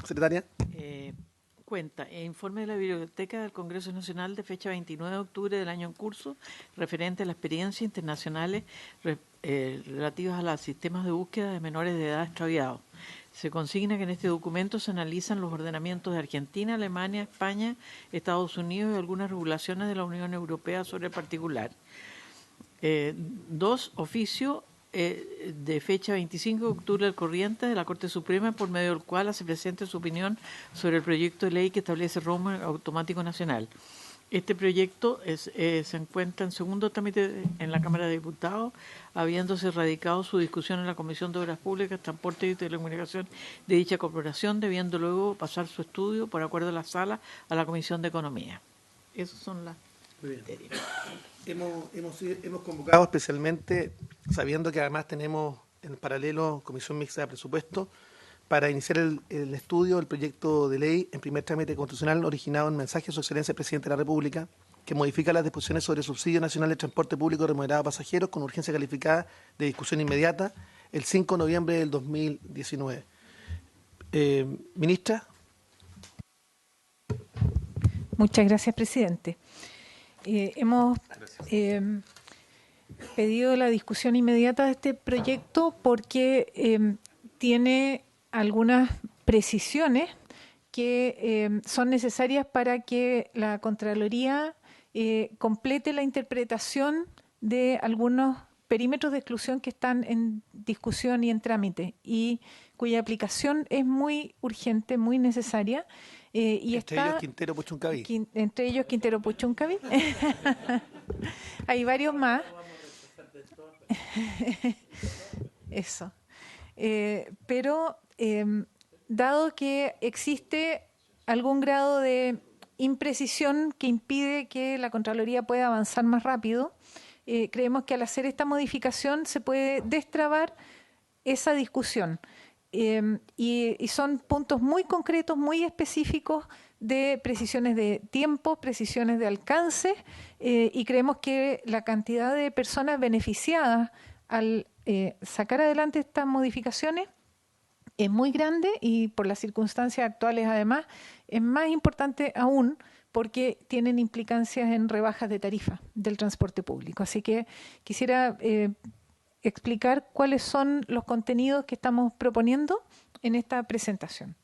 Secretaria. Informe de la Biblioteca del Congreso Nacional de fecha 29 de octubre del año en curso, referente a las experiencias internacionales relativas a los sistemas de búsqueda de menores de edad extraviados. Se consigna que en este documento se analizan los ordenamientos de Argentina, Alemania, España, Estados Unidos y algunas regulaciones de la Unión Europea sobre el particular. 2. Oficio de fecha 25 de octubre del corriente de la Corte Suprema, por medio del cual hace presente su opinión sobre el proyecto de ley que establece roaming automático nacional. Este proyecto se encuentra en segundo trámite en la Cámara de Diputados, habiéndose radicado su discusión en la Comisión de Obras Públicas, Transporte y Telecomunicación de dicha corporación, debiendo luego pasar su estudio, por acuerdo de la Sala, a la Comisión de Economía. Esas son las materias. Hemos convocado especialmente, sabiendo que además tenemos en paralelo Comisión Mixta de Presupuesto, para iniciar el estudio del proyecto de ley en primer trámite constitucional originado en mensaje de su excelencia el Presidente de la República, que modifica las disposiciones sobre subsidio nacional de transporte público remunerado a pasajeros con urgencia calificada de discusión inmediata el 5 de noviembre del 2019. Ministra. Muchas gracias, presidente. Hemos pedido la discusión inmediata de este proyecto porque tiene algunas precisiones que son necesarias para que la Contraloría complete la interpretación de algunos perímetros de exclusión que están en discusión y en trámite, y cuya aplicación es muy urgente, muy necesaria. Entre ellos Quintero Puchuncaví. Entre ellos Quintero Puchuncaví. Hay varios más. Eso. Pero dado que existe algún grado de imprecisión que impide que la Contraloría pueda avanzar más rápido, creemos que al hacer esta modificación se puede destrabar esa discusión. Y son puntos muy concretos, muy específicos de precisiones de tiempo, precisiones de alcance, y creemos que la cantidad de personas beneficiadas al sacar adelante estas modificaciones es muy grande, y por las circunstancias actuales además es más importante aún porque tienen implicancias en rebajas de tarifa del transporte público. Así que quisiera explicar cuáles son los contenidos que estamos proponiendo en esta presentación.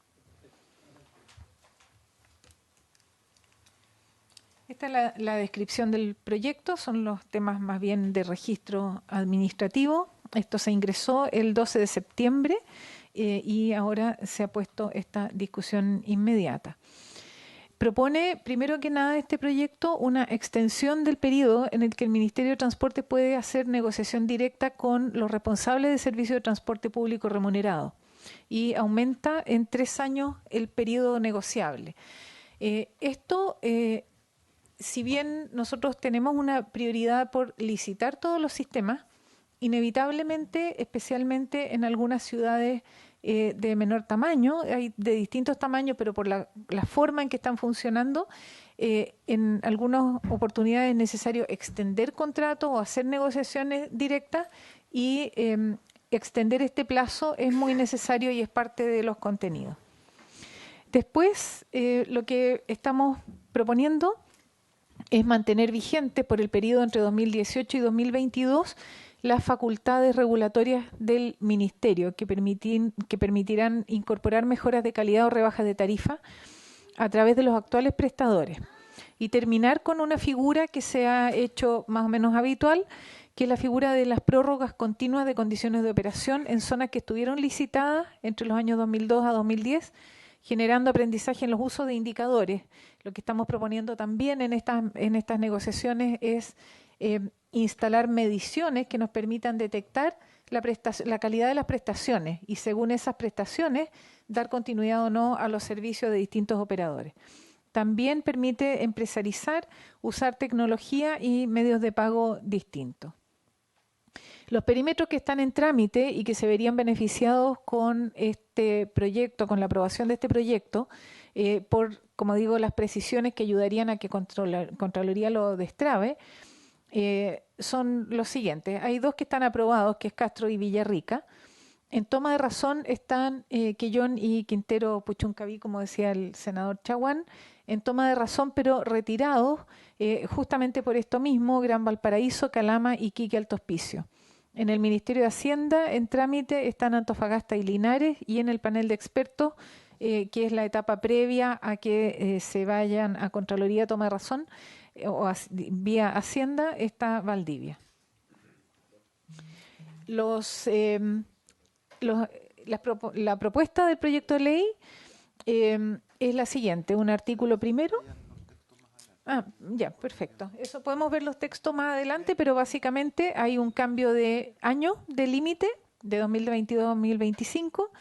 Esta es la descripción del proyecto, son los temas más bien de registro administrativo. Esto se ingresó el 12 de septiembre y ahora se ha puesto esta discusión inmediata. Propone, primero que nada, este proyecto una extensión del periodo en el que el Ministerio de Transporte puede hacer negociación directa con los responsables de servicio de transporte público remunerado, y aumenta en 3 años el periodo negociable. Si bien nosotros tenemos una prioridad por licitar todos los sistemas, inevitablemente, especialmente en algunas ciudades de menor tamaño, hay de distintos tamaños, pero por la forma en que están funcionando, en algunas oportunidades es necesario extender contratos o hacer negociaciones directas, y extender este plazo es muy necesario y es parte de los contenidos. Después, lo que estamos proponiendo es mantener vigente por el periodo entre 2018 y 2022 las facultades regulatorias del Ministerio que permitirán incorporar mejoras de calidad o rebajas de tarifa a través de los actuales prestadores, y terminar con una figura que se ha hecho más o menos habitual, que es la figura de las prórrogas continuas de condiciones de operación en zonas que estuvieron licitadas entre los años 2002 a 2010, generando aprendizaje en los usos de indicadores. Lo que estamos proponiendo también en estas negociaciones es instalar mediciones que nos permitan detectar la calidad de las prestaciones, y según esas prestaciones dar continuidad o no a los servicios de distintos operadores. También permite empresarizar, usar tecnología y medios de pago distintos. Los perímetros que están en trámite y que se verían beneficiados con este proyecto, con la aprobación de este proyecto, por, como digo, las precisiones que ayudarían a que Contraloría lo destrabe, son los siguientes. Hay 2 que están aprobados, que es Castro y Villarrica, En toma de razón están Quellón y Quintero Puchuncaví, como decía el senador Chaguán, en toma de razón, pero retirados justamente por esto mismo, Gran Valparaíso, Calama y Quique Alto Hospicio. En el Ministerio de Hacienda, en trámite, están Antofagasta y Linares, y en el panel de expertos, que es la etapa previa a que se vayan a Contraloría toma de razón vía Hacienda, está Valdivia. La propuesta del proyecto de ley es la siguiente: un artículo primero. Ya, perfecto. Eso podemos ver los textos más adelante, pero básicamente hay un cambio de año de límite de 2022 a 2025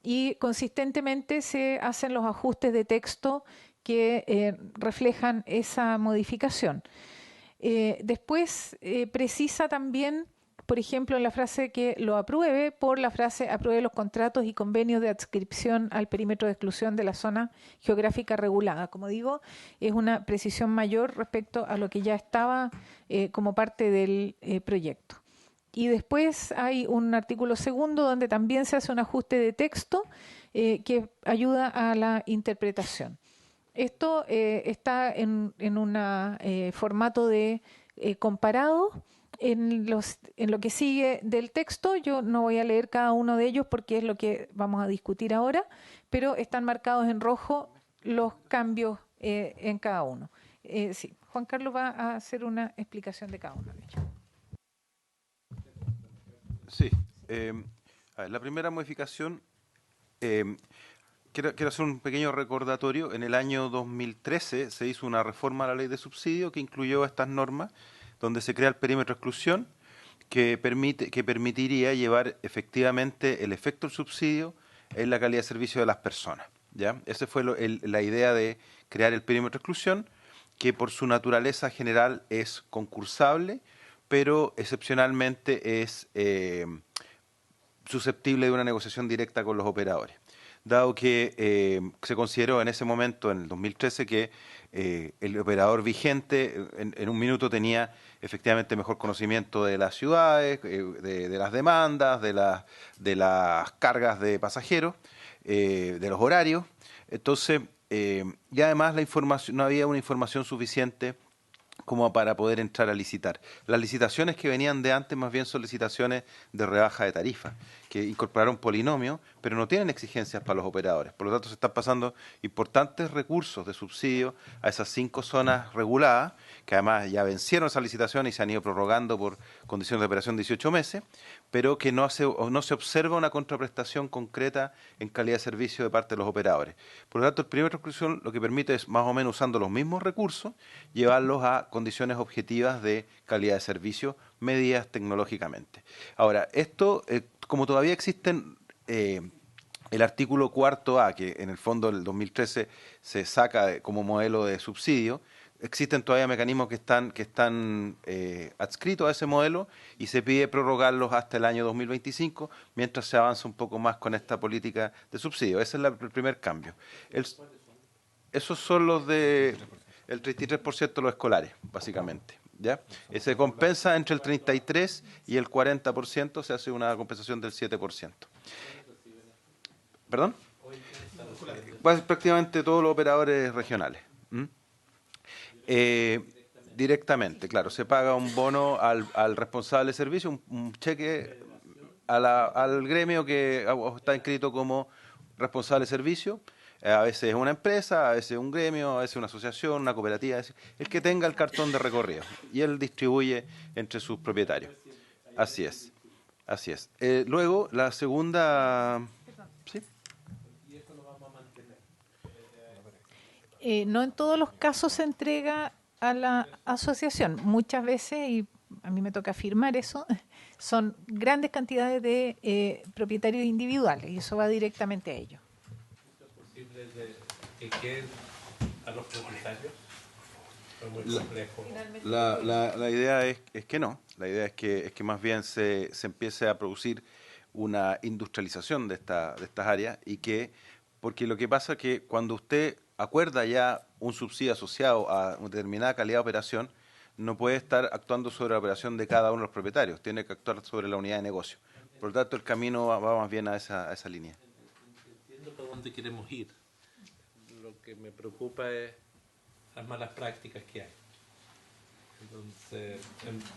y consistentemente se hacen los ajustes de texto que reflejan esa modificación. Después precisa también, por ejemplo, en la frase que lo apruebe, por la frase apruebe los contratos y convenios de adscripción al perímetro de exclusión de la zona geográfica regulada. Como digo, es una precisión mayor respecto a lo que ya estaba como parte del proyecto. Y después hay un artículo segundo donde también se hace un ajuste de texto que ayuda a la interpretación. Esto está en un formato de comparado. En lo que sigue del texto, yo no voy a leer cada uno de ellos porque es lo que vamos a discutir ahora, pero están marcados en rojo los cambios en cada uno. Sí, Juan Carlos va a hacer una explicación de cada uno de ellos. Sí. A ver, la primera modificación, quiero hacer un pequeño recordatorio. En el año 2013 se hizo una reforma a la ley de subsidio que incluyó estas normas, donde se crea el perímetro de exclusión que permitiría llevar efectivamente el efecto del subsidio en la calidad de servicio de las personas, ¿ya? Esa fue la idea de crear el perímetro de exclusión, que por su naturaleza general es concursable, pero excepcionalmente es susceptible de una negociación directa con los operadores. Dado que se consideró en ese momento, en el 2013, que el operador vigente en un minuto tenía efectivamente mejor conocimiento de las ciudades, de las demandas, de las cargas de pasajeros, de los horarios. Entonces, y además no había una información suficiente como para poder entrar a licitar. Las licitaciones que venían de antes más bien son licitaciones de rebaja de tarifa, que incorporaron polinomio, pero no tienen exigencias para los operadores. Por lo tanto, se están pasando importantes recursos de subsidio a esas 5 zonas reguladas, que además ya vencieron esa licitación y se han ido prorrogando por condiciones de operación 18 meses, pero que no se observa una contraprestación concreta en calidad de servicio de parte de los operadores. Por lo tanto, el perímetro de exclusión lo que permite es, más o menos usando los mismos recursos, llevarlos a condiciones objetivas de calidad de servicio medidas tecnológicamente. Ahora, esto, como todavía existen el artículo 4A, que en el fondo del 2013 se saca como modelo de subsidio, existen todavía mecanismos que están adscritos a ese modelo y se pide prorrogarlos hasta el año 2025 mientras se avanza un poco más con esta política de subsidio. Ese es el primer cambio. Esos son los de el 33% de los escolares, básicamente, ¿ya? Se compensa entre el 33% y el 40%, se hace una compensación del 7%. ¿Perdón? Pues prácticamente todos los operadores regionales. Directamente, claro, se paga un bono al responsable de servicio, un cheque al gremio que está inscrito como responsable de servicio. A veces es una empresa, a veces un gremio, a veces una asociación, una cooperativa, el que tenga el cartón de recorrido y él distribuye entre sus propietarios. Así es, así es. Luego, la segunda... ¿Sí? No en todos los casos se entrega a la asociación. Muchas veces, y a mí me toca afirmar eso, son grandes cantidades de propietarios individuales y eso va directamente a ellos. ¿Es posible que queden a los propietarios? ¿Es muy complejo? La idea es que no. La idea es que más bien se empiece a producir una industrialización de estas áreas porque lo que pasa es que cuando usted acuerda ya un subsidio asociado a una determinada calidad de operación, no puede estar actuando sobre la operación de cada uno de los propietarios, tiene que actuar sobre la unidad de negocio. Por lo tanto, el camino va más bien a esa línea. Entiendo para dónde queremos ir. Lo que me preocupa es las malas prácticas que hay. Entonces,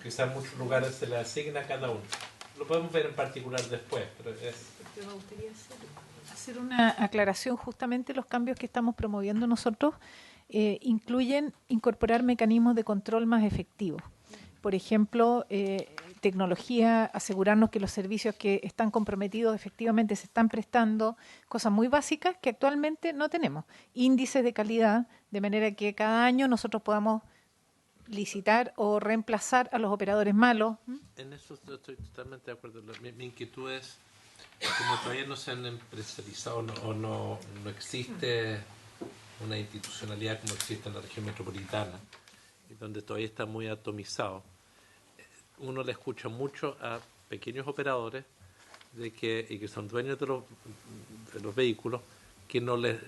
quizás en muchos lugares se le asigna a cada uno. Lo podemos ver en particular después, pero Me gustaría hacer una aclaración. Justamente los cambios que estamos promoviendo nosotros incluyen incorporar mecanismos de control más efectivos. Por ejemplo, tecnología, asegurarnos que los servicios que están comprometidos efectivamente se están prestando, cosas muy básicas que actualmente no tenemos. Índices de calidad, de manera que cada año nosotros podamos licitar o reemplazar a los operadores malos. en eso estoy totalmente de acuerdo. Mi inquietud es, como todavía no se han empresarizado no existe una institucionalidad como existe en la región metropolitana, y donde todavía está muy atomizado, uno le escucha mucho a pequeños operadores y que son dueños de los vehículos, que no les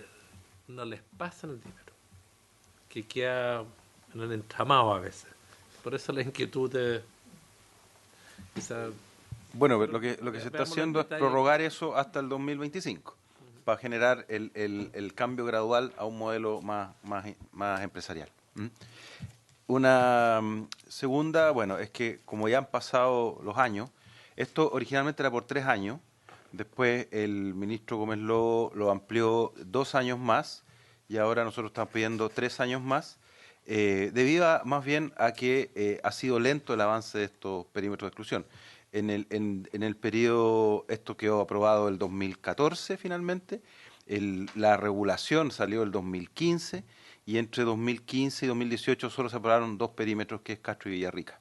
pasan el dinero, que queda en el entramado a veces. Por eso la inquietud de quizá. Bueno, lo que se está haciendo es prorrogar eso hasta el 2025 para generar el cambio gradual a un modelo más empresarial. Una segunda, bueno, es que como ya han pasado los años, esto originalmente era por 3 años, después el ministro Gómez lo amplió 2 años más y ahora nosotros estamos pidiendo 3 años más, debido más bien a que ha sido lento el avance de estos perímetros de exclusión. En el periodo, esto quedó aprobado el 2014 finalmente, la regulación salió el 2015 y entre 2015 y 2018 solo se aprobaron 2 perímetros, que es Castro y Villarrica,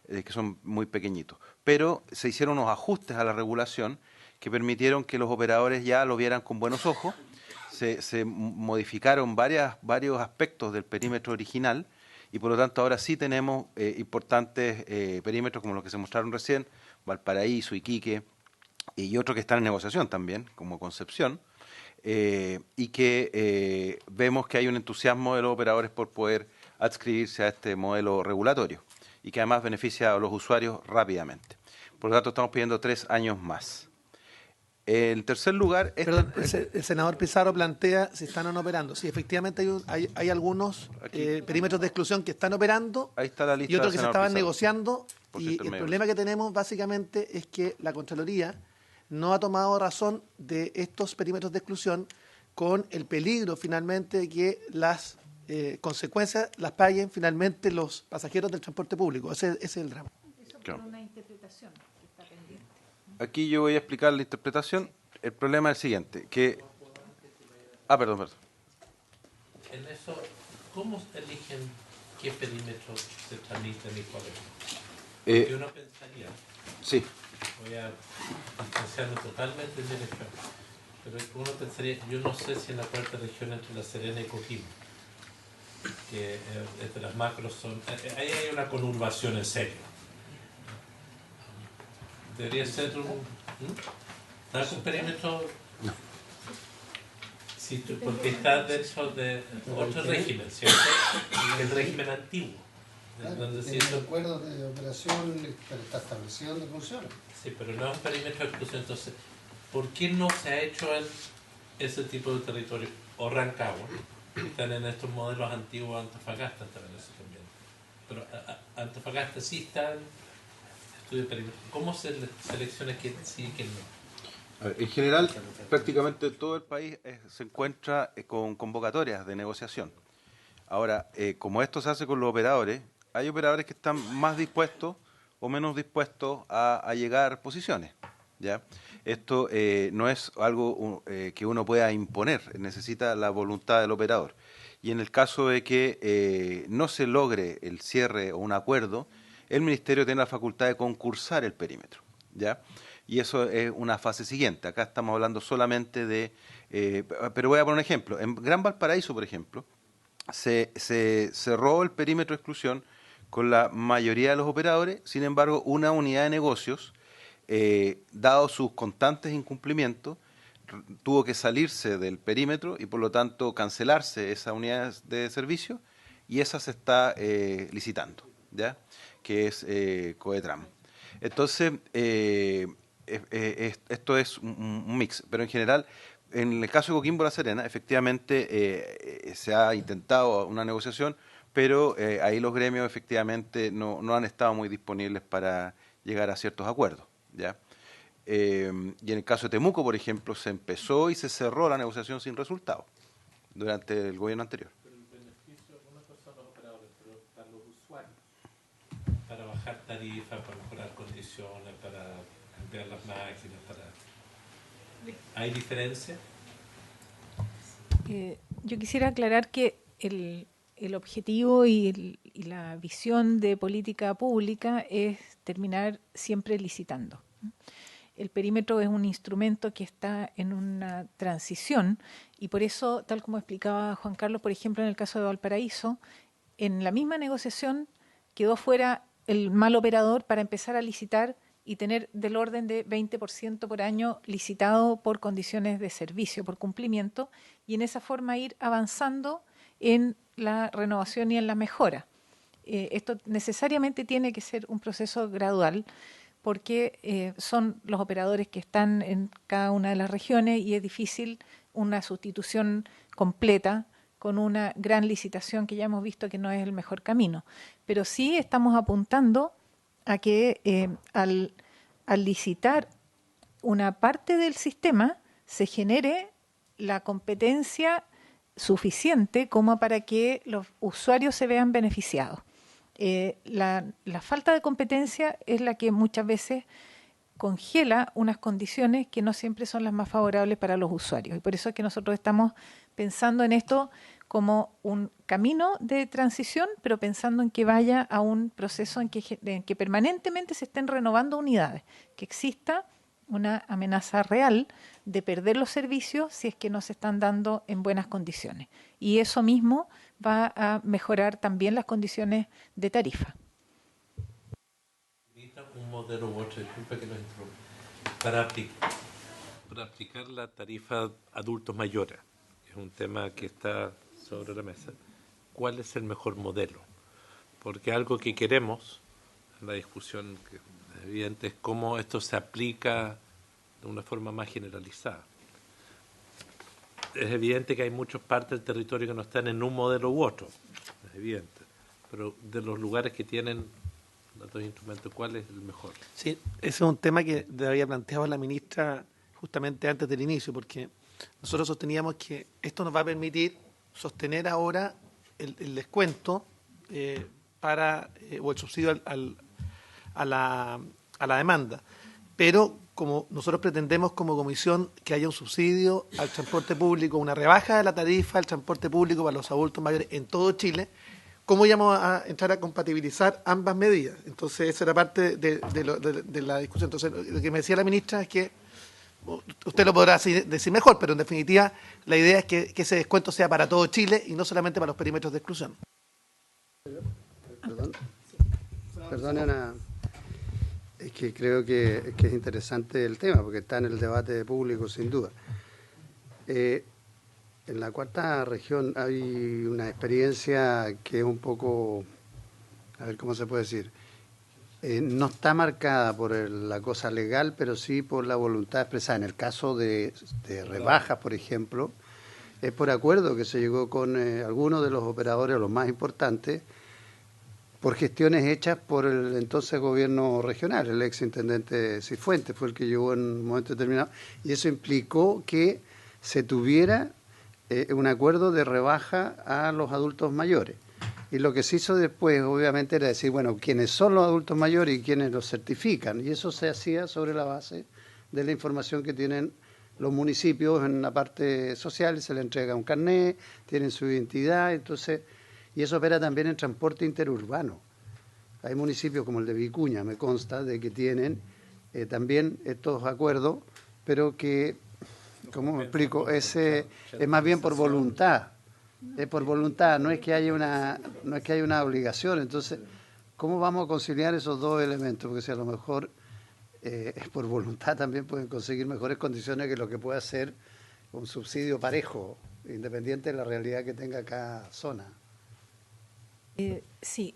que son muy pequeñitos. Pero se hicieron unos ajustes a la regulación que permitieron que los operadores ya lo vieran con buenos ojos. Se modificaron varios aspectos del perímetro original y por lo tanto ahora sí tenemos importantes perímetros como los que se mostraron recién, Valparaíso, Iquique y otros que están en negociación también, como Concepción, y que vemos que hay un entusiasmo de los operadores por poder adscribirse a este modelo regulatorio y que además beneficia a los usuarios rápidamente. Por lo tanto, estamos pidiendo 3 años más. En tercer lugar... Perdón, el senador Pizarro plantea si están o no operando. Sí, efectivamente hay algunos perímetros de exclusión que están operando. Ahí está la lista y otros que se del senador estaban Pizarro, negociando. por Y su el intermedio. problema que tenemos básicamente es que la Contraloría no ha tomado razón de estos perímetros de exclusión, con el peligro finalmente de que las consecuencias las paguen finalmente los pasajeros del transporte público. Ese es el drama. Eso Claro. por una interpretación que está pendiente. Aquí yo voy a explicar la interpretación. El problema es el siguiente, que... perdón. En eso, ¿cómo eligen qué perímetros se transmiten y cuáles no? Porque uno pensaría, Sí, voy a distanciarme totalmente de dirección, pero uno pensaría, yo no sé si en la cuarta región entre La Serena y Coquimbo, que entre las macros son, ahí hay una conurbación en serio. Debería ser un perímetro, sí, porque está dentro de otro régimen, ¿cierto? El régimen antiguo. Donde sí, En el acuerdo de operación está establecido donde funciona. sí, pero no es un perímetro de exclusión. Entonces, ¿por qué no se ha hecho en ese tipo de territorio? O Rancagua, que están en estos modelos antiguos. Antofagasta también eso también. Pero Antofagasta sí está en estudio de perímetro. ¿Cómo se selecciona quién sí y quién no? en general, prácticamente todo el país se encuentra con convocatorias de negociación. Ahora, como esto se hace con los operadores, hay operadores que están más dispuestos o menos dispuestos a llegar a posiciones, ¿ya? Esto no es algo que uno pueda imponer, necesita la voluntad del operador. Y en el caso de que no se logre el cierre o un acuerdo, el Ministerio tiene la facultad de concursar el perímetro, ¿ya? Y eso es una fase siguiente. Acá estamos hablando solamente de... pero voy a poner un ejemplo. En Gran Valparaíso, por ejemplo, se cerró el perímetro de exclusión con la mayoría de los operadores. Sin embargo, una unidad de negocios, dado sus constantes incumplimientos, tuvo que salirse del perímetro y por lo tanto cancelarse esa unidad de servicio, y esa se está licitando, ¿ya? Que es Coetram. Entonces, esto es un mix, pero en general, en el caso de Coquimbo La Serena, efectivamente se ha intentado una negociación, pero ahí los gremios efectivamente no han estado muy disponibles para llegar a ciertos acuerdos, ¿ya? Y en el caso de Temuco, por ejemplo, se empezó y se cerró la negociación sin resultado durante el gobierno anterior. Pero el beneficio, una cosa son los operadores, pero para los usuarios, para bajar tarifas, para mejorar condiciones, para cambiar las máquinas, ¿hay diferencia? Yo quisiera aclarar que el objetivo y la visión de política pública es terminar siempre licitando. El perímetro es un instrumento que está en una transición y por eso, tal como explicaba Juan Carlos, por ejemplo, en el caso de Valparaíso, en la misma negociación quedó fuera el mal operador para empezar a licitar y tener del orden de 20% por año licitado por condiciones de servicio, por cumplimiento, y en esa forma ir avanzando en la renovación y en la mejora. Esto necesariamente tiene que ser un proceso gradual, porque son los operadores que están en cada una de las regiones y es difícil una sustitución completa con una gran licitación que ya hemos visto que no es el mejor camino. Pero sí estamos apuntando a que al licitar una parte del sistema se genere la competencia suficiente como para que los usuarios se vean beneficiados. La falta de competencia es la que muchas veces congela unas condiciones que no siempre son las más favorables para los usuarios. Y por eso es que nosotros estamos pensando en esto como un camino de transición, pero pensando en que vaya a un proceso en que permanentemente se estén renovando unidades, que exista una amenaza real de perder los servicios si es que no se están dando en buenas condiciones. Y eso mismo va a mejorar también las condiciones de tarifa. Un modelo u otro, disculpe que lo interrumpa, para aplicar la tarifa adultos mayores, es un tema que está sobre la mesa. ¿Cuál es el mejor modelo? Porque algo que queremos, en la discusión que es evidente, es cómo esto se aplica de una forma más generalizada. Es evidente que hay muchas partes del territorio que no están en un modelo u otro, es evidente, pero de los lugares que tienen los dos instrumentos, ¿cuál es el mejor? Sí, ese es un tema que había planteado la ministra justamente antes del inicio, porque nosotros sosteníamos que esto nos va a permitir sostener ahora el descuento o el subsidio a la demanda. Pero como nosotros pretendemos como comisión que haya un subsidio al transporte público, una rebaja de la tarifa al transporte público para los adultos mayores en todo Chile, ¿cómo íbamos a entrar a compatibilizar ambas medidas? Entonces, esa era parte de la discusión. Entonces, lo que me decía la ministra es que, usted lo podrá decir mejor, pero en definitiva, la idea es que ese descuento sea para todo Chile y no solamente para los perímetros de exclusión. Perdón, Ana. Es que creo que es interesante el tema, porque está en el debate público, sin duda. En la cuarta región hay una experiencia que es un poco, a ver cómo se puede decir, no está marcada por la cosa legal, pero sí por la voluntad expresada. En el caso de rebajas, por ejemplo, es por acuerdo que se llegó con algunos de los operadores, los más importantes, por gestiones hechas por el entonces gobierno regional. El exintendente Cifuentes fue el que llegó en un momento determinado, y eso implicó que se tuviera un acuerdo de rebaja a los adultos mayores. Y lo que se hizo después, obviamente, era decir, bueno, quiénes son los adultos mayores y quiénes los certifican. Y eso se hacía sobre la base de la información que tienen los municipios en la parte social, se les entrega un carnet, tienen su identidad, entonces, y eso opera también en transporte interurbano. Hay municipios como el de Vicuña, me consta, de que tienen también estos acuerdos, pero que, ¿cómo me explico? Es más bien por voluntad. Es por voluntad, no es que haya una obligación. Entonces, ¿cómo vamos a conciliar esos dos elementos? Porque si a lo mejor es por voluntad, también pueden conseguir mejores condiciones que lo que puede hacer un subsidio parejo, independiente de la realidad que tenga cada zona. Sí,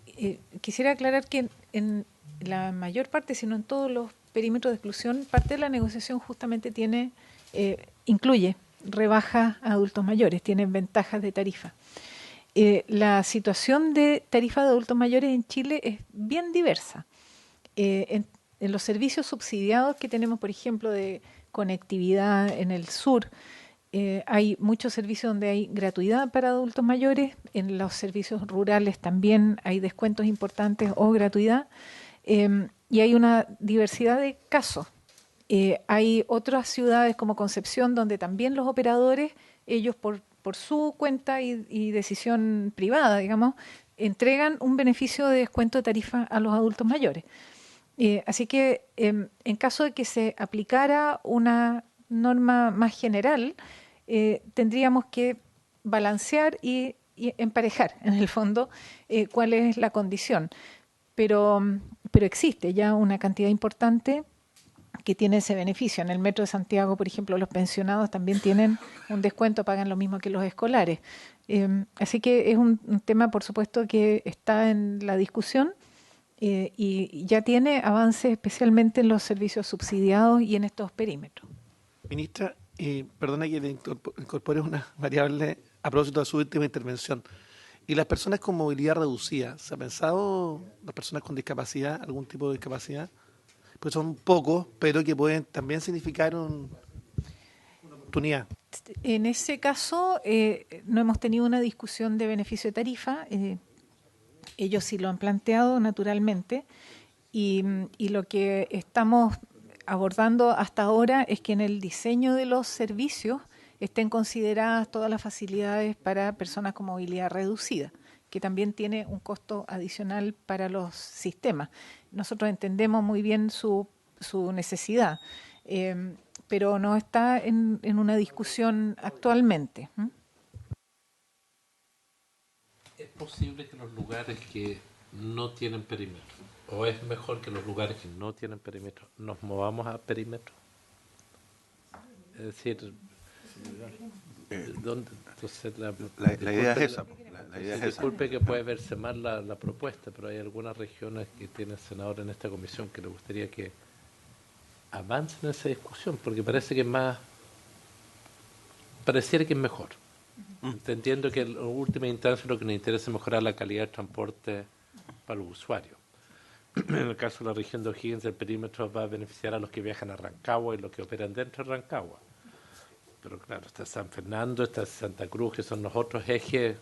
quisiera aclarar que en la mayor parte, si no en todos los perímetros de exclusión, parte de la negociación justamente incluye rebajas a adultos mayores, tienen ventajas de tarifa. La situación de tarifa de adultos mayores en Chile es bien diversa. En los servicios subsidiados que tenemos, por ejemplo, de conectividad en el sur, hay muchos servicios donde hay gratuidad para adultos mayores. En los servicios rurales también hay descuentos importantes o gratuidad. Y hay una diversidad de casos. Hay otras ciudades como Concepción donde también los operadores, ellos por su cuenta y decisión privada, digamos, entregan un beneficio de descuento de tarifa a los adultos mayores. Así que en caso de que se aplicara una norma más general, tendríamos que balancear y emparejar, en el fondo, cuál es la condición. Pero existe ya una cantidad importante que tiene ese beneficio. En el Metro de Santiago, por ejemplo, los pensionados también tienen un descuento, pagan lo mismo que los escolares. Así que es un tema, por supuesto, que está en la discusión y ya tiene avances especialmente en los servicios subsidiados y en estos perímetros. Ministra, perdona que le incorpore una variable a propósito de su última intervención. ¿Y las personas con movilidad reducida? ¿Se ha pensado las personas con discapacidad, algún tipo de discapacidad? Pues son pocos, pero que pueden también significar una oportunidad. En ese caso, no hemos tenido una discusión de beneficio de tarifa. Ellos sí lo han planteado, naturalmente. Y lo que estamos abordando hasta ahora es que en el diseño de los servicios estén consideradas todas las facilidades para personas con movilidad reducida, que también tiene un costo adicional para los sistemas. Nosotros entendemos muy bien su necesidad, pero no está en una discusión actualmente. ¿Es posible que los lugares que no tienen perímetro, o es mejor que los lugares que no tienen perímetro, nos movamos a perímetro? Es decir, ¿dónde? Entonces, La idea es esa. La idea es esa. Disculpe que puede verse mal la propuesta, pero hay algunas regiones que tienen senador en esta comisión que le gustaría que avancen en esa discusión, porque parece que es más, pareciera que es mejor. Entiendo que en última instancia lo que nos interesa es mejorar la calidad del transporte para los usuarios. En el caso de la región de O'Higgins, el perímetro va a beneficiar a los que viajan a Rancagua y los que operan dentro de Rancagua. Pero claro, está San Fernando, está Santa Cruz, que son los otros ejes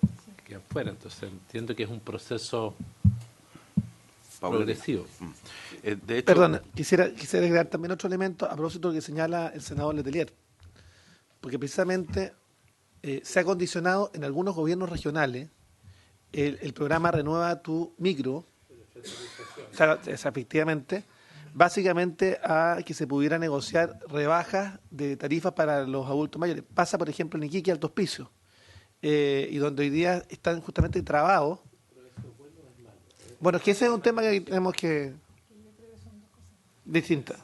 que afuera. Entonces entiendo que es un proceso progresivo. De hecho, Perdón, quisiera agregar también otro elemento a propósito de lo que señala el senador Letelier. Porque precisamente se ha condicionado en algunos gobiernos regionales el programa Renueva tu Micro, efectivamente, básicamente a que se pudiera negociar rebajas de tarifas para los adultos mayores. Pasa, por ejemplo, en Iquique, Alto Hospicio, y donde hoy día están justamente trabados. Bueno, es que ese es un tema que tenemos que... distinta.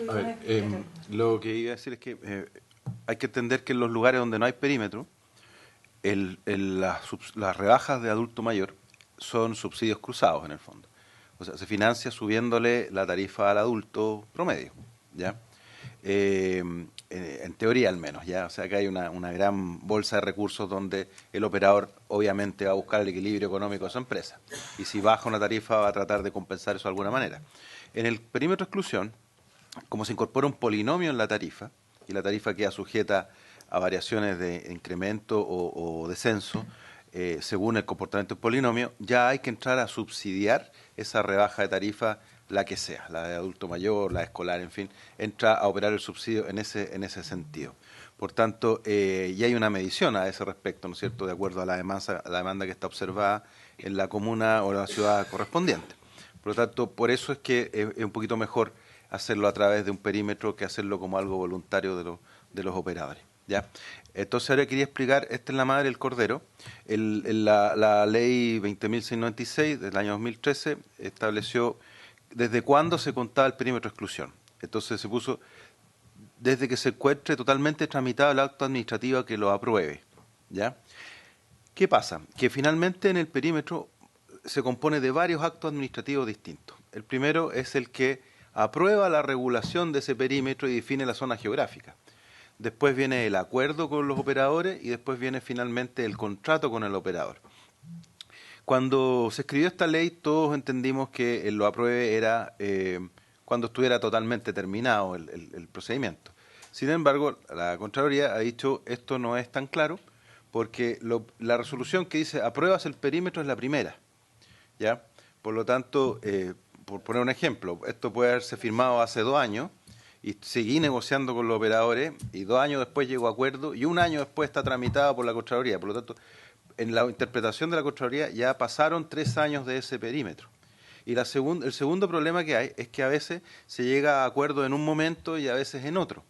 A ver, lo que iba a decir es que hay que entender que en los lugares donde no hay perímetro, las rebajas de adulto mayor son subsidios cruzados en el fondo. O sea, se financia subiéndole la tarifa al adulto promedio, ¿ya? En teoría al menos, ¿ya? O sea que hay una gran bolsa de recursos donde el operador obviamente va a buscar el equilibrio económico de su empresa. Y si baja una tarifa va a tratar de compensar eso de alguna manera. En el perímetro de exclusión, como se incorpora un polinomio en la tarifa, y la tarifa queda sujeta a variaciones de incremento o descenso, según el comportamiento del polinomio, ya hay que entrar a subsidiar esa rebaja de tarifa, la que sea, la de adulto mayor, la escolar, en fin, entra a operar el subsidio en ese sentido. Por tanto, ya hay una medición a ese respecto, ¿no es cierto?, de acuerdo a la demanda que está observada en la comuna o la ciudad correspondiente. Por lo tanto, por eso es que es un poquito mejor hacerlo a través de un perímetro que hacerlo como algo voluntario de los operadores, ¿ya? Entonces ahora quería explicar, esta es la madre del cordero. La ley 20.696 del año 2013 estableció desde cuándo se contaba el perímetro de exclusión. Entonces se puso desde que se encuentre totalmente tramitado el acto administrativo que lo apruebe, ¿ya? ¿Qué pasa? Que finalmente en el perímetro se compone de varios actos administrativos distintos. El primero es el que aprueba la regulación de ese perímetro y define la zona geográfica. Después viene el acuerdo con los operadores y después viene finalmente el contrato con el operador. Cuando se escribió esta ley, todos entendimos que el lo apruebe era cuando estuviera totalmente terminado el procedimiento. Sin embargo, la Contraloría ha dicho esto no es tan claro porque la resolución que dice apruebas el perímetro es la primera, ¿ya? Por lo tanto, por poner un ejemplo, esto puede haberse firmado hace 2 años y seguí negociando con los operadores y 2 años después llegó a acuerdo y 1 año después está tramitado por la Contraloría. Por lo tanto, en la interpretación de la Contraloría ya pasaron 3 años de ese perímetro. Y el segundo problema que hay es que a veces se llega a acuerdo en un momento y a veces en otro.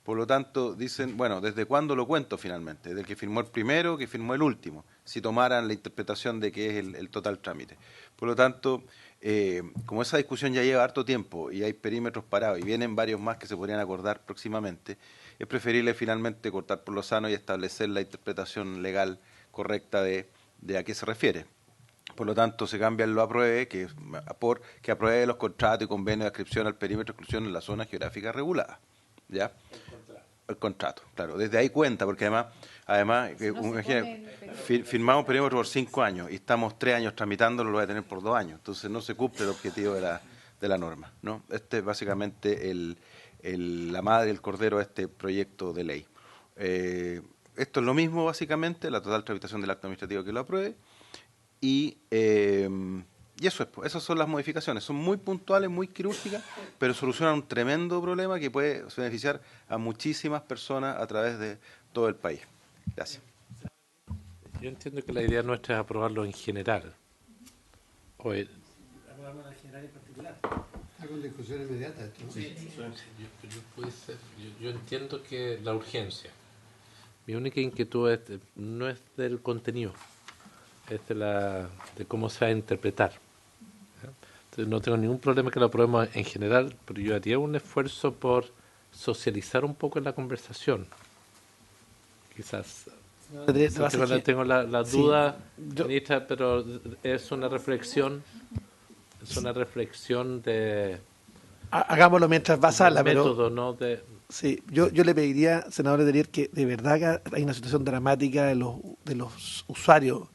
Por lo tanto, dicen, bueno, ¿desde cuándo lo cuento finalmente? ¿Desde el que firmó el primero o que firmó el último? Si tomaran la interpretación de que es el total trámite. Por lo tanto, como esa discusión ya lleva harto tiempo y hay perímetros parados y vienen varios más que se podrían acordar próximamente, es preferible finalmente cortar por lo sano y establecer la interpretación legal correcta de a qué se refiere. Por lo tanto, se cambia el lo apruebe, que apruebe los contratos y convenios de adscripción al perímetro de exclusión en la zona geográfica regulada. ¿Ya? El contrato, claro. Desde ahí cuenta, porque además firmamos un perímetro por 5 años y estamos 3 años tramitándolo, lo voy a tener por 2 años. Entonces no se cumple el objetivo de la norma, ¿no? Este es básicamente la madre, el cordero de este proyecto de ley. Esto es lo mismo, básicamente, la total tramitación del acto administrativo que lo apruebe. Y eso esas son las modificaciones. Son muy puntuales, muy quirúrgicas, pero solucionan un tremendo problema que puede beneficiar a muchísimas personas a través de todo el país. Gracias. Yo entiendo que la idea nuestra es aprobarlo en general. Aprobarlo en general en particular. Está con discusión inmediata esto, ¿no? Sí. Yo entiendo que la urgencia. Mi única inquietud no es del contenido, es de cómo se va a interpretar. Entonces, no tengo ningún problema que lo aprobemos en general, pero yo haría un esfuerzo por socializar un poco en la conversación. Quizás tengo la duda, sí, ministra, pero es una reflexión de hagámoslo mientras va a sala, método, pero ¿no? sí, yo le pediría, senador Letelier, que de verdad hay una situación dramática de los usuarios.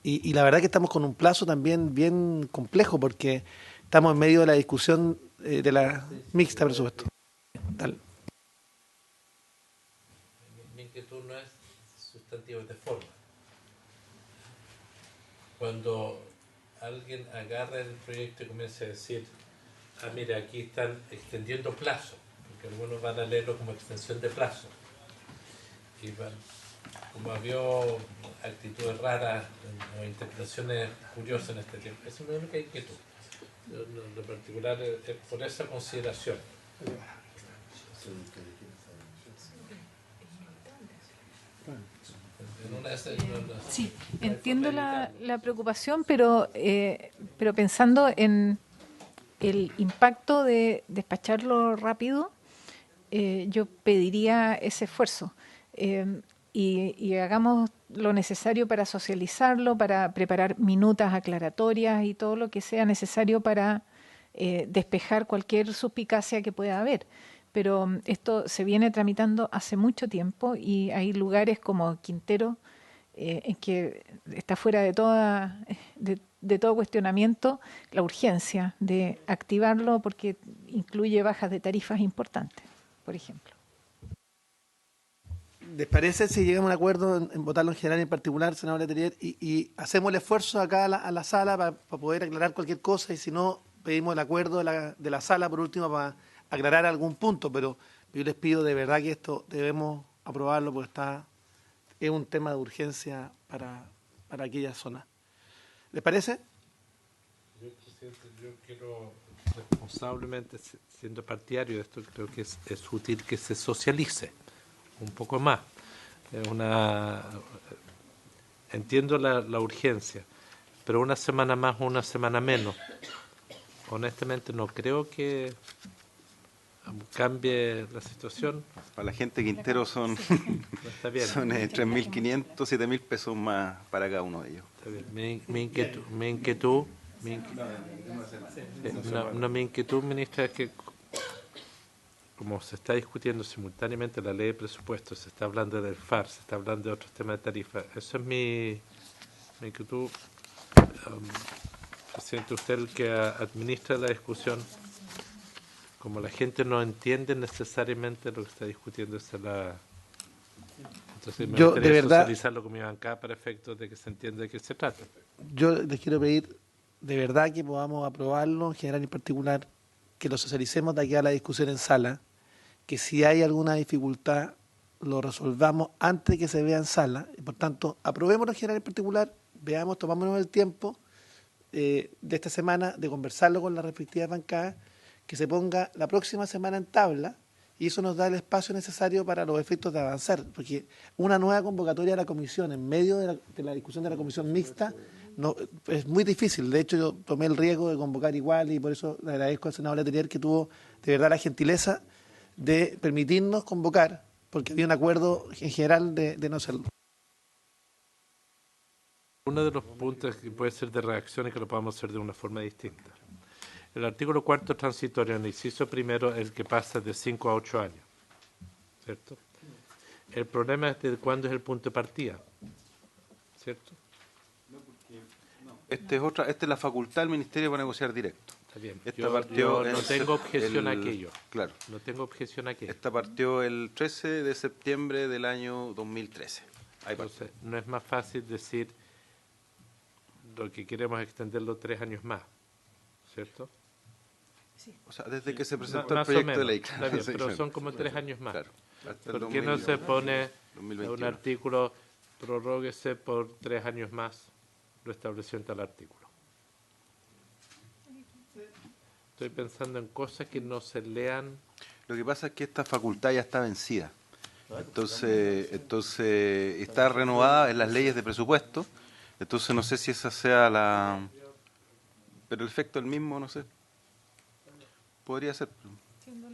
Y la verdad que estamos con un plazo también bien complejo porque estamos en medio de la discusión de la mixta presupuesto. Tal. Mi inquietud no es sustantivo, es de forma. Cuando alguien agarra el proyecto y comienza a decir, mira, aquí están extendiendo plazo, porque algunos van a leerlo como extensión de plazo. Y como había actitudes raras o interpretaciones curiosas en este tiempo. Esa es mi única inquietud. Lo particular es por esa consideración. Sí, entiendo la preocupación, pero pensando en el impacto de despacharlo rápido, yo pediría ese esfuerzo. Y hagamos lo necesario para socializarlo, para preparar minutas aclaratorias y todo lo que sea necesario para despejar cualquier suspicacia que pueda haber. Pero esto se viene tramitando hace mucho tiempo y hay lugares como Quintero en que está fuera de todo cuestionamiento la urgencia de activarlo porque incluye bajas de tarifas importantes, por ejemplo. ¿Les parece si llegamos a un acuerdo en votarlo en general y en particular, senador Letelier, y hacemos el esfuerzo acá a la sala para poder aclarar cualquier cosa y si no, pedimos el acuerdo de la sala por último para aclarar algún punto, pero yo les pido de verdad que esto debemos aprobarlo porque es un tema de urgencia para aquella zona. ¿Les parece? Yo quiero responsablemente, siendo partidario de esto, creo que es útil que se socialice un poco más. Entiendo la urgencia, pero una semana más o una semana menos. Honestamente no creo que cambie la situación. Para la gente Quintero son, No está bien. son 3.500, 7.000 pesos más para cada uno de ellos. Está bien. Mi inquietud, ministra, es que como se está discutiendo simultáneamente la ley de presupuestos, se está hablando del FAR, se está hablando de otros temas de tarifa. Eso es mi inquietud. Presidente, usted el que administra la discusión, como la gente no entiende necesariamente lo que está discutiendo, entonces me Yo, gustaría de verdad, socializarlo con mi bancada para efectos de que se entienda de qué se trata. yo les quiero pedir de verdad que podamos aprobarlo, en general y en particular, que lo socialicemos de aquí a la discusión en sala, que si hay alguna dificultad lo resolvamos antes de que se vea en sala, y por tanto, aprobémoslo en general y en particular, veamos, tomámonos el tiempo de esta semana de conversarlo con las respectivas bancadas, que se ponga la próxima semana en tabla, y eso nos da el espacio necesario para los efectos de avanzar, porque una nueva convocatoria de la comisión en medio de la discusión de la comisión mixta no, es muy difícil. De hecho, yo tomé el riesgo de convocar igual y por eso le agradezco al senador Letelier que tuvo de verdad la gentileza de permitirnos convocar, porque había un acuerdo en general de no hacerlo. Uno de los puntos que puede ser de reacción es que lo podamos hacer de una forma distinta. El artículo 4 transitorio en el inciso primero, el que pasa de 5 a 8 años, ¿cierto? El problema es de cuándo es el punto de partida, ¿cierto? Esta es la facultad del Ministerio para negociar directo. Está bien. Esta Yo partió no tengo objeción a aquello. Claro. No tengo objeción a aquello. Esta partió el 13 de septiembre del año 2013. Ahí partió. Entonces, no es más fácil decir lo que queremos es extenderlo 3 años más, ¿cierto? O sea, desde que se presentó el Más o proyecto de menos. ley. Está bien, pero son como 3 años más. Claro. Hasta el ¿Por qué no se pone 2021? un artículo, prorróguese por 3 años más lo establecido en tal artículo? Estoy pensando en cosas que no se lean. Lo que pasa es que esta facultad ya está vencida. Entonces está renovada en las leyes de presupuesto. Entonces no sé si esa sea la... Pero el efecto es el mismo, no sé. Podría ser. Es una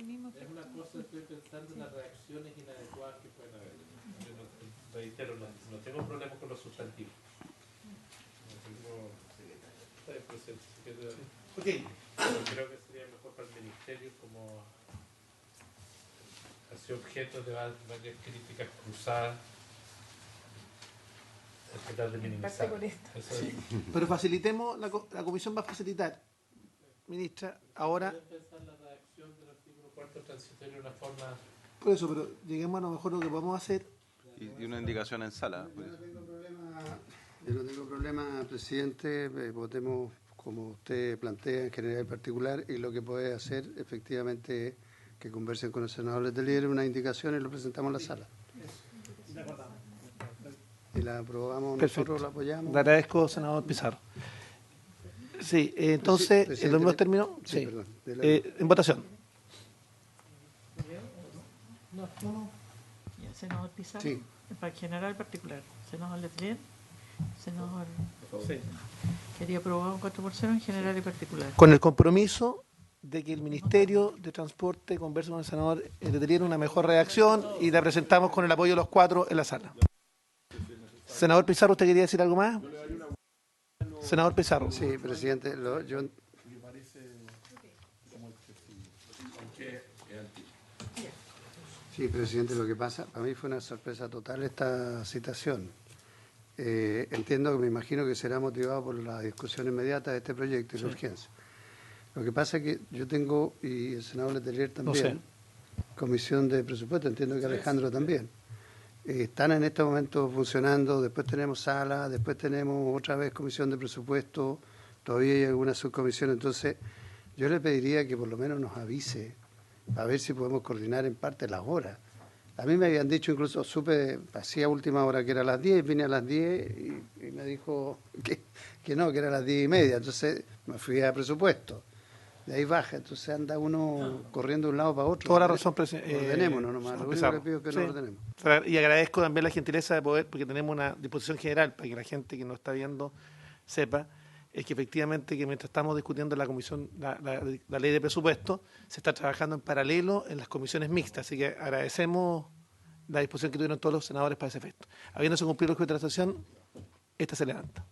cosa, estoy pensando en las reacciones inadecuadas que pueden haber. Yo reitero, no tengo problemas con los sustantivos. Okay. Pero creo que sería mejor para el Ministerio como hacer objeto de varias críticas cruzadas, tratar de minimizar. Eso es. Pero facilitemos, la comisión va a facilitar, ministra, ahora... Pensar la redacción del artículo 4 transitorio de una forma... Por eso, pero lleguemos a lo mejor lo que podemos hacer. Y una indicación en sala. Yo no tengo problema, presidente, votemos como usted plantea en general y particular, y lo que puede hacer efectivamente es que conversen con el senador Letelier una indicación y lo presentamos en la sala. Y la aprobamos, Perfecto. nosotros la apoyamos. Le agradezco, senador Pizarro. Sí, entonces, Presidente, en los mismos términos, sí, sí. perdón, En votación. Ya, senador Pizarro. Sí. Para general y particular. Senador Letelier. Senador. Sí. Quería aprobar un 4 por 0 en general y particular. Con el compromiso de que el Ministerio de Transporte converse con el senador Letelier una mejor redacción y la presentamos con el apoyo de los 4 en la sala. Senador Pizarro, ¿usted quería decir algo más? Senador Pizarro. Sí, presidente, yo... Sí, presidente, lo que pasa, para mí fue una sorpresa total esta citación. Entiendo que me imagino que será motivado por la discusión inmediata de este proyecto y la urgencia. Lo que pasa es que yo tengo, y el senador Letelier también, comisión de presupuesto, entiendo que Alejandro también. Están en este momento funcionando, después tenemos sala, después tenemos otra vez comisión de presupuesto, todavía hay alguna subcomisión, entonces yo le pediría que por lo menos nos avise para ver si podemos coordinar en parte las horas. A mí me habían dicho, incluso supe, hacía última hora que era a las 10, vine a las 10 y me dijo que no, que era a las 10:30, entonces me fui a presupuesto. De ahí baja, entonces anda uno corriendo de un lado para otro. Toda la razón, presidente. Ordenémonos nomás, lo único que le pido es que nos ordenemos. Y agradezco también la gentileza de poder, porque tenemos una disposición general para que la gente que nos está viendo sepa es que efectivamente que mientras estamos discutiendo la comisión, la ley de presupuesto, se está trabajando en paralelo en las comisiones mixtas, así que agradecemos la disposición que tuvieron todos los senadores para ese efecto. Habiéndose cumplido el objeto de la sesión, esta se levanta.